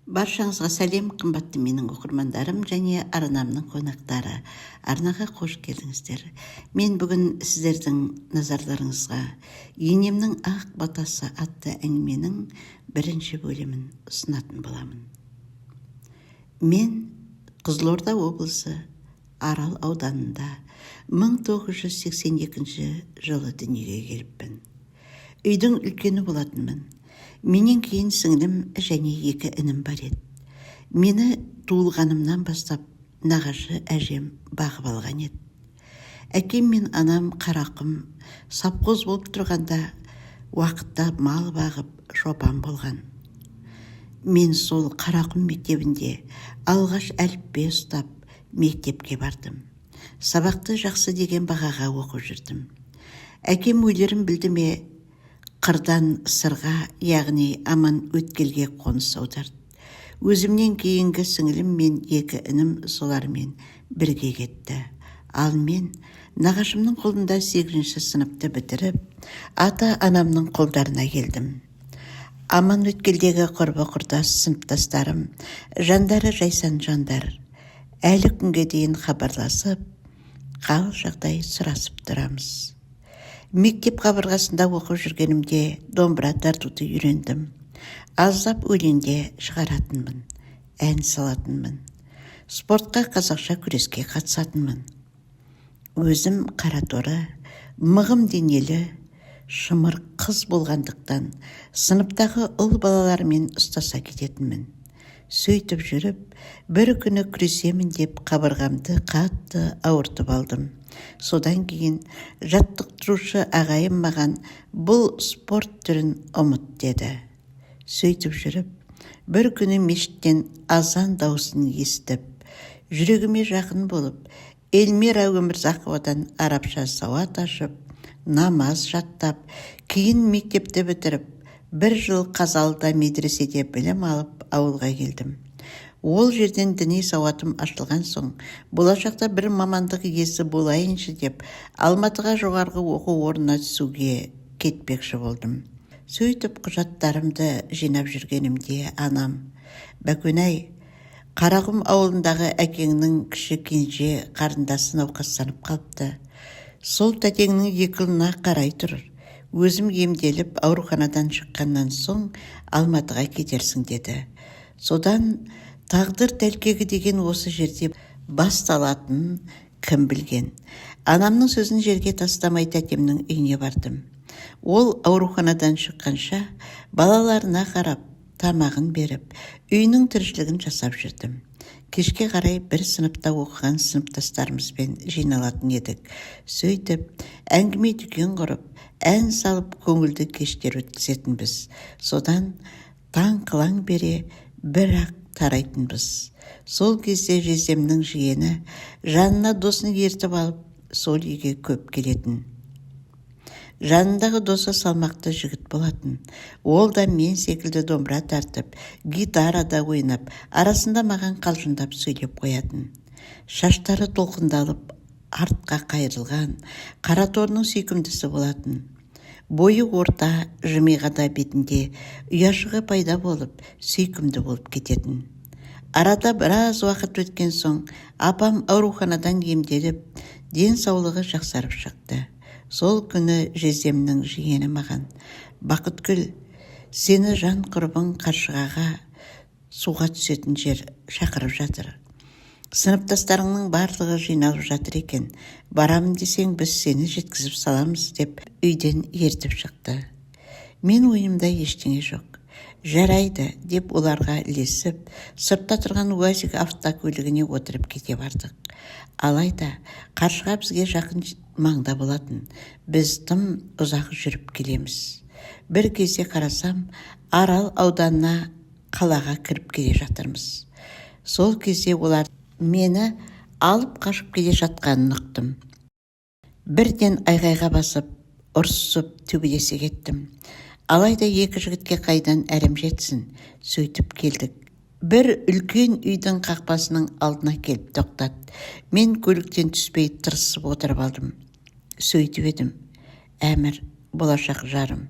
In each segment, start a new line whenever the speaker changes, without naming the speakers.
Баршаңызға сәлем, қымбатты менің оқырмандарым және арнамның қонақтары. Арнаға қош келдіңіздер. Мен бүгін сіздердің назарларыңызға енемнің ақ батасы атты әңгіменің бірінші бөлімін ұсынатын боламын. Мен Қызылорда облысы Арал ауданында 1982 жылы дүниеге келіппін. Үйдің үлкені болатынмын. Менен кейін сіңлім және 2 інім бар еді. Мені туылғанымнан бастап нағашы әжем бағып алған еді. Әкем мен анам қарақым сапқоз болып тұрғанда уақытта мал бағып шопан болған. Мен сол қарақым мектебінде алғаш әліппе ұстап мектепке бардым. Сабақты жақсы деген бағаға оқып жүрдім. Әкем өлерін білді ме, қырдан сырға, яғни аман өткелге қоныс аударды. Өзімнен кейінгі сіңілім мен 2 інім солармен бірге кетті. Ал мен нағашымның қолында 8-ші сыныпты бітіріп, ата-анамның қолдарына келдім. Аман өткелдегі құрбы-құрдас сыныптастарым, жандары жайсан жандар. Әлі күнге дейін хабарласып, қал жағдай сұрасып тұрамыз. Мектеп қабырғасында оқып жүргенімде домбыра тартуды үйрендім. Аздап өлеңде шығаратынмын, ән салатынмын. Спортқа, қазақша күреске қатысатынмын. Өзім қараторы, мығым денелі, шымыр қыз болғандықтан сыныптағы ұл балалармен ұстаса кететінмін. Сөйтіп жүріп, бір күні күресемін деп қабырғамды қатты ауыртып алдым. Содан кейін жаттықтырушы ағайым маған бұл спорт түрін ұмыт деді. Сөйтіп жүріп, бір күні мешіттен азан даусын естіп, жүрегіме жақын болып, Эльмира Өмірзақовадан арабша сауат ашып, намаз жаттап, кейін мектепті бітіріп, 1 жыл Қазалыда медреседе білім алып, ауылға келдім. Ол жерден діни сауатым ашылған соң, болашақта бір мамандық иесі болайыншы деп, Алматыға жоғарғы оқу орнына түсуге кетпекші болдым. Сөйтіп құжаттарымды жинап жүргенімде анам: «Бәкөнай, Қарағым ауылындағы әкеңнің кіші кенже қарындасы науқастанып қалыпты. Сол тәтеңнің 2 ұлына қарай тұр. Өзім емделіп ауруханадан шыққаннан соң Алматыға кетерсің» деді. Содан тағдыр тәлкегі деген осы жерде басталатынын кім білген. Анамның сөзін жерге тастамай тәтемнің үйіне бардым. Ол ауруханадан шыққанша балаларына қарап, тамағын беріп, үйінің тіршілігін жасап жүрдім. Кешке қарай бір сыныпта оқыған сыныптастарымызбен жиналатын едік. Сөйтіп, әңгіме дүкен құрып, ән салып көңілді кештер өткізетінбіз. Содан таң қылаң бере бір-ақ тарайтынбыз. Сол кезде жездемнің жиені жанына досын ертіп алып, сол үйге көп келетін. Жанындағы досы салмақты жігіт болатын. Ол да мен секілді домбыра тартып, гитарада ойнап, арасында маған қалжыңдап сөйлеп қоятын. Шаштары толқындалып, артқа қайырылған, қараторының сүйкімдісі болатын. Бойы орта, жымиғада бетінде ұяшығы пайда болып, сүйкімді болып кететін. Арада біраз уақыт өткен соң, апам ауруханадан емделіп, денсаулығы жақсарып шықты. Сол күні жездемнің жиені маған: «Бақытгүл, сені жан құрбың Қаршығаға суға түсетін жер шақырып жатыр. Сыныптастарыңның барлығы жиналып жатыр екен. Барамын десең, біз сені жеткізіп саламыз» деп үйден ертіп шықты. Мен ойымда ештеңе жоқ. «Жарайды» деп оларға ілесіп, сыртта тұрған УАЗик автокөлігіне отырып кете бардық. Алайда Қаршыға бізге жақын маңда болатын. Біз тым ұзақ жүріп келеміз. Бір кезде қарасам, Арал ауданына қалаға кіріп келе жатырмыз. Сол кезде олар мені алып қашып келе жатқанын ұқтым. Бірден айғайға басып, ұрсып төбелесе кеттім. Алайда 2 жігітке қайдан әрім жетсін. Сөйтіп келдік. Бір үлкен үйдің қақпасының алдына келіп тоқтат. Мен көліктен түспей тырысып отырып алдым. Сөйтіп едім: «Әмір, болашақ жарым,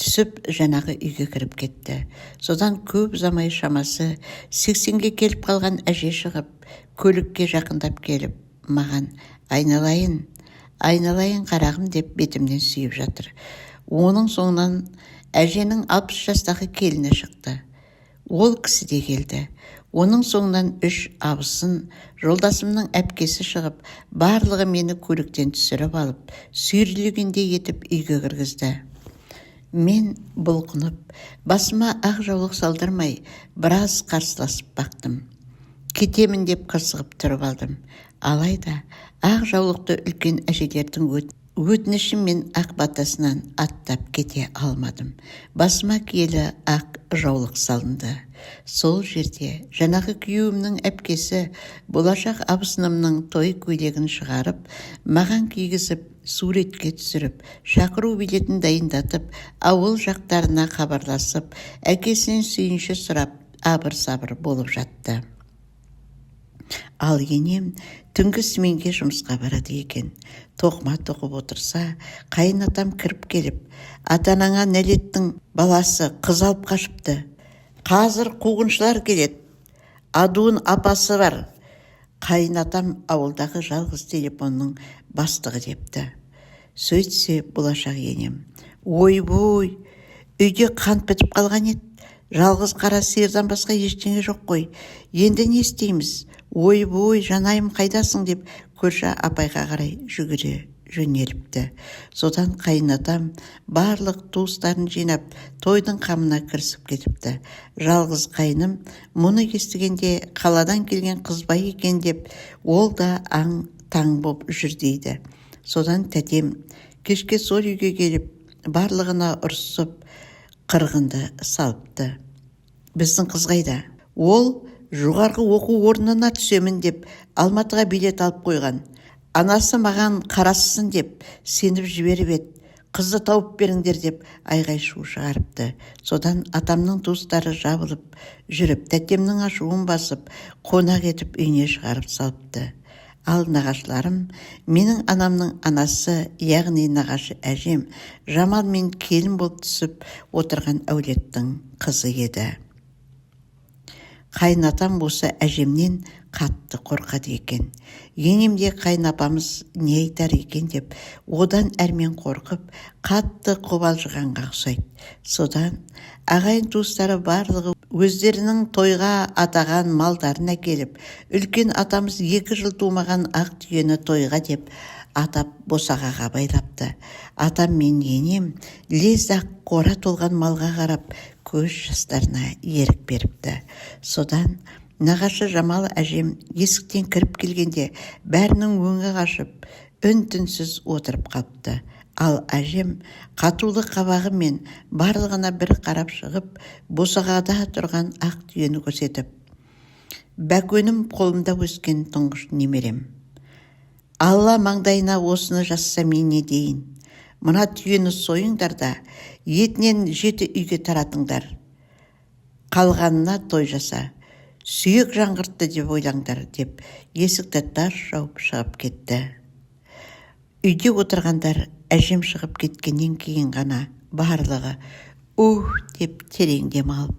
түсіп жаңағы үйге кіріп кетті. Содан көп замай шамасы 80-ге келіп қалған әже шығып, көлікке жақындап келіп, маған айналайын қарағым деп бетімнен сүйіп жатыр. Оның соңынан әженің 60 жастағы келіні шықты. Ол кісі де келді. Оның соңынан 3 абысын, жолдасымның әпкесі шығып, барлығы мені көліктен түсіріп алып, сүйрелегендей етіп үйге кіргізді. Мен бұлқынып, басыма ақ жаулық салдырмай, біраз қарсыласып бақтым. Кетемін деп қырсығып тұрып алдым. Алайда ақ жаулықты үлкен әжелердің өтініші мен ақ батасынан аттап кете алмадым. Басыма киелі ақ жаулық салынды. Сол жерде жаңағы күйеуімнің әпкесі болашақ абысынымның той көйлегін шығарып, маған кигізіп, суретке түсіріп, шақыру билетін дайындатып, ауыл жақтарына хабарласып, әкесінен сүйінші сұрап, абыр-сабыр болып жатты. Ал енем түнгі сменге жұмысқа барады екен. Тоқыма тоқып отырса, қайынатам кіріп келіп, атанаңа нәлеттің баласы қыз алып қашыпты. Қазір қуғыншылар келеді. Адуын апасы бар. Қайынатам ауылдағы жалғыз телефонның бастығы депті. Сөйтсе болашақ енем. Ойбой, үйде қант бітіп қалған еді. Жалғыз қара сиырдан басқа ештеңе жоқ қой. Енді не істейміз? Ойбой, жанайым қайдасың деп көрші апайға қарай жүгіре жөнеліпті. Содан қайынатам барлық туыстарын жинап, тойдың қамына кірісіп кетіпті. Жалғыз қайным мұны естігенде қаладан келген қызбай екен деп, ол да аң-таң боп жүр дейді. Содан тәтем кешке сол үйге келіп, барлығына ұрсып, қырғынды салыпты. Біздің қыз қайда? Ол жоғарғы оқу орнына түсемін деп Алматыға билет алып қойған. Анасы маған қарассын деп сеніп жіберіп еді. Қызды тауып беріңдер деп айғай-шу шығарыпты. Содан атамның туыстары жабылып жүріп, тәтемнің ашуын басып, қонақ етіп үйіне шығарып салыпты. Ал нағашыларым, менің анамның анасы, яғни нағашы әжем, Жамал мен келін болып түсіп отырған әулеттің қызы еді. Қайынатам осы әжемнен қатты қорқады екен. Енемде қайынапамыз не айтар екен деп, одан әрмен қорқып, қатты қобалжығанға ұқсайды. Содан ағайын туыстары барлығы өздерінің тойға атаған малдарын әкеліп, үлкен атамыз 2 жыл тумаған ақ түйені тойға деп атап босағаға байлапты. Атам мен енем лезақ қора толған малға қарап, көз жастарына ерік беріпті. Содан нағашы Жамал әжем есіктен кіріп келгенде бәрінің өңі қашып, үн-түнсіз отырып қалыпты. Ал әжем қатулы қабағы мен барлығына бір қарап шығып, босағада тұрған ақ түйені көрсетіп, бәкөнім қолымда өскен тұңғыш немерем. Алла маңдайына осыны жазса мен не дейін? Мына түйені сойыңдар да, етінен 7 үйге таратыңдар. Қалғанына той жаса. Сүйек жаңғыртты деп ойлаңдар деп есікті тарс жауып шығып кетті. Үйде отырғандар әжем шығып кеткеннен кейін ғана барлығы деп терең дем алып,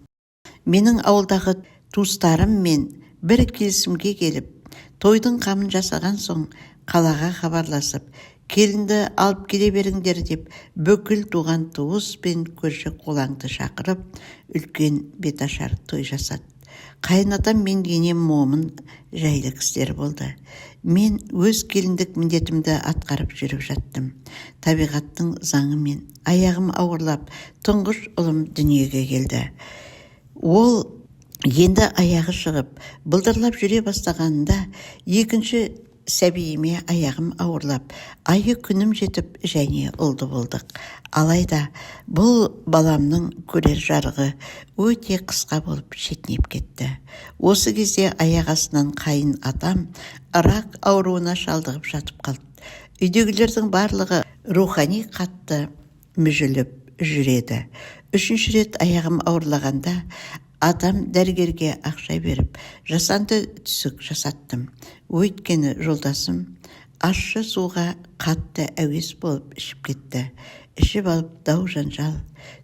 менің ауылдағы туыстарым мен бір келісімге келіп, тойдың қамын жасаған соң қалаға хабарласып, келінді алып келе беріңдер деп бүкіл туған туыс пен көрші қолаңды шақырып, үлкен беташар той жасады. Қайынатам мен енем момын жайлы кісілер болды. Мен өз келіндік міндетімді атқарып жүріп жаттым. Табиғаттың заңымен аяғым ауырлап, тұңғыш ұлым дүниеге келді. Ол енді аяғы шығып, былдырлап жүре бастағанында екінші сәбиіме аяғым ауырлап, айы күнім жетіп және ұлды болдық. Алайда бұл баламның көрер жарығы өте қысқа болып шетінеп кетті. Осы кезде аяқ астынан қайын атам рак ауруына шалдығып жатып қалды. Үйдегілердің барлығы рухани қатты мүжіліп жүреді. 3-ші рет аяғым ауырлағанда атам дәрігерге ақша беріп, жасанды түсік жасаттым. Өйткені жолдасым ащы суға қатты әуес болып ішіп кетті. Ішіп алып дау жанжал,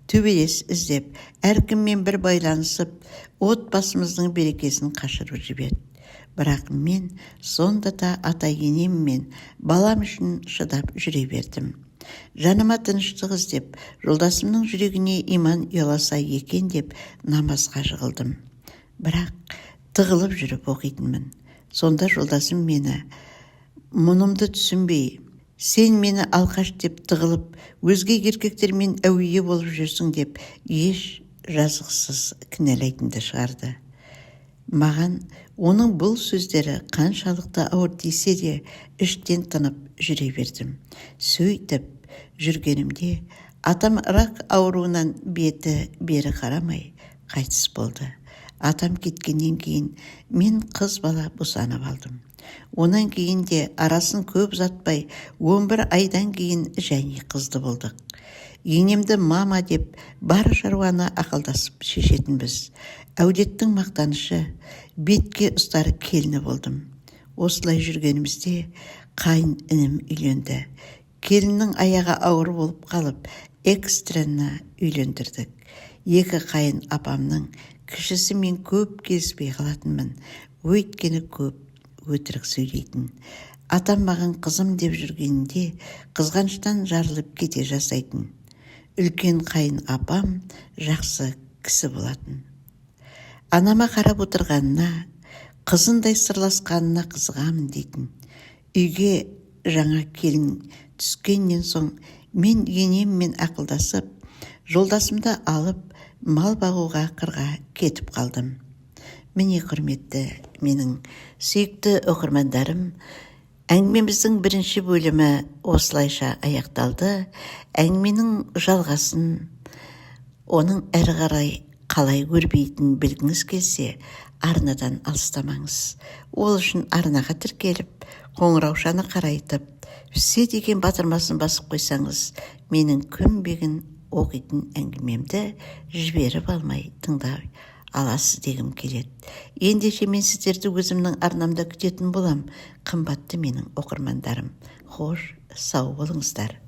төбелес іздеп, әркіммен бір байланысып, отбасымыздың берекесін қашырып жіберді. Бірақ мен сонда да ата-енем мен балам үшін шыдап жүре бердім. Жаныма тыныштық іздеп, жолдасымның жүрегіне иман ұяласа екен деп намазға жығылдым. Бірақ тығылып жүріп оқитынмын. Сонда жолдасым мені, мұнымды түсінбей, сен мені алқаш деп тығылып, өзге еркектермен әуейе болып жүрсің деп еш жазықсыз кінәлайтынды шығарды. Маған оның бұл сөздері қаншалықты ауыр тисе де іштен тынып жүре бердім. Сөйтіп жүргенімде атам рак ауруынан беті бері қарамай қайтыс болды. Атам кеткеннен кейін мен қыз бала босанып алдым. Онан кейін де арасын көп ұзатпай 11 айдан кейін және қызды болдық. Енемді мама деп бар шаруаны ақылдасып шешетінбіз. Әудеттің мақтанышы, бетке ұстар келіні болдым. Осылай жүргенімізде қайын інім үйленді. Келіннің аяғы ауыр болып қалып, экстрені үйлендірдік. Екі қайын апамның кішісі мен көп келіспей қалатынмын. Өйткені көп өтірік сөйлейтін. Атам маған қызым деп жүргенінде қызғаныштан жарылып кете жасайтын. Үлкен қайын апам жақсы кісі болатын. Анама қарап отырғанына, қызындай сырласқанына қызығамын дейтін. Үйге жаңа келін түскеннен соң мен енеммен ақылдасып, жолдасымды алып, мал бағуға қырға кетіп қалдым. Міне құрметті менің сүйікті оқырмандарым, әңгімеміздің бірінші бөлімі осылайша аяқталды. Әңгіменің жалғасын, оның әрі қарай қалай өрбейтінін білгіңіз келсе, арнадан алыстамаңыз. Ол үшін арнаға тіркеліп, қоңыраушаны қарайтып, все деген батырмасын басып қойсаңыз, менің күнбегін оқитын әңгімемді жіберіп алмай тыңдай аласыз дегім келеді. Ендеше мен сіздерді өзімнің арнамда күтетін болам, қымбатты менің оқырмандарым. Хош, сау болыңыздар.